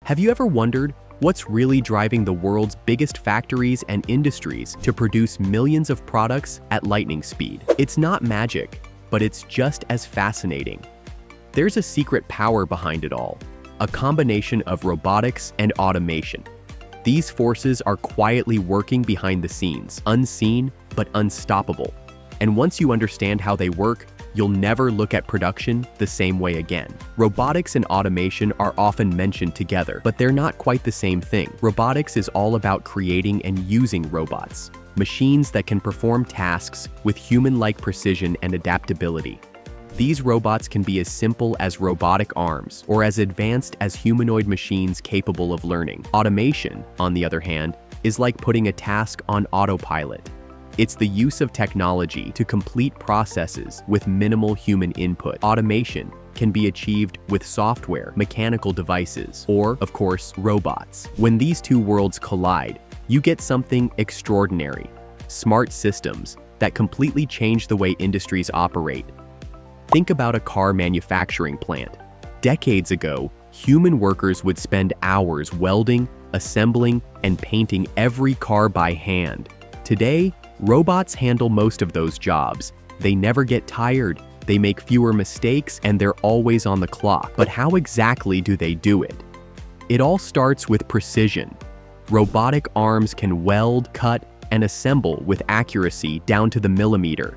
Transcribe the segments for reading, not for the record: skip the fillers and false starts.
Have you ever wondered what's really driving the world's biggest factories and industries to produce millions of products at lightning speed? It's not magic, but it's just as fascinating. There's a secret power behind it all, a combination of robotics and automation. These forces are quietly working behind the scenes, unseen but unstoppable. And once you understand how they work, you'll never look at production the same way again. Robotics and automation are often mentioned together, but they're not quite the same thing. Robotics is all about creating and using robots, machines that can perform tasks with human-like precision and adaptability. These robots can be as simple as robotic arms or as advanced as humanoid machines capable of learning. Automation, on the other hand, is like putting a task on autopilot. It's the use of technology to complete processes with minimal human input. Automation can be achieved with software, mechanical devices, or, of course, robots. When these two worlds collide, you get something extraordinary: smart systems that completely change the way industries operate. Think about a car manufacturing plant. Decades ago, human workers would spend hours welding, assembling, and painting every car by hand. Today, robots handle most of those jobs. They never get tired, they make fewer mistakes, and they're always on the clock. But how exactly do they do it? It all starts with precision. Robotic arms can weld, cut, and assemble with accuracy down to the millimeter.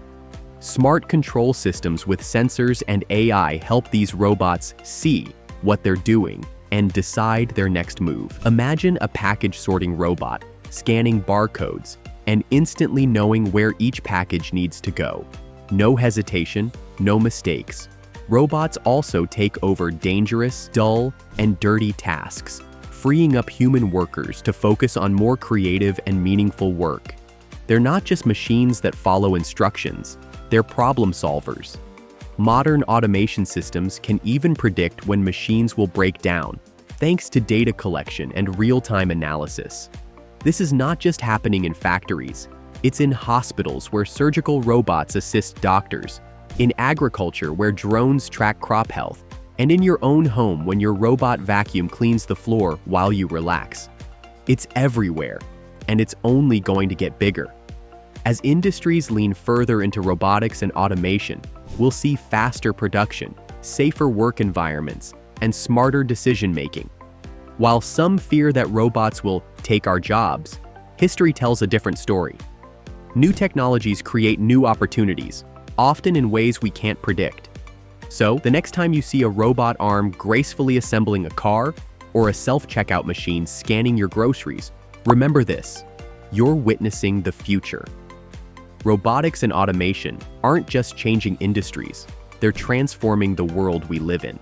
Smart control systems with sensors and AI help these robots see what they're doing and decide their next move. Imagine a package sorting robot scanning barcodes and instantly knowing where each package needs to go. No hesitation, no mistakes. Robots also take over dangerous, dull, and dirty tasks, freeing up human workers to focus on more creative and meaningful work. They're not just machines that follow instructions, they're problem solvers. Modern automation systems can even predict when machines will break down, thanks to data collection and real-time analysis. This is not just happening in factories. It's in hospitals where surgical robots assist doctors, in agriculture where drones track crop health, and in your own home when your robot vacuum cleans the floor while you relax. It's everywhere, and it's only going to get bigger. As industries lean further into robotics and automation, we'll see faster production, safer work environments, and smarter decision-making. While some fear that robots will take our jobs, history tells a different story. New technologies create new opportunities, often in ways we can't predict. So, the next time you see a robot arm gracefully assembling a car or a self-checkout machine scanning your groceries, remember this: you're witnessing the future. Robotics and automation aren't just changing industries, they're transforming the world we live in.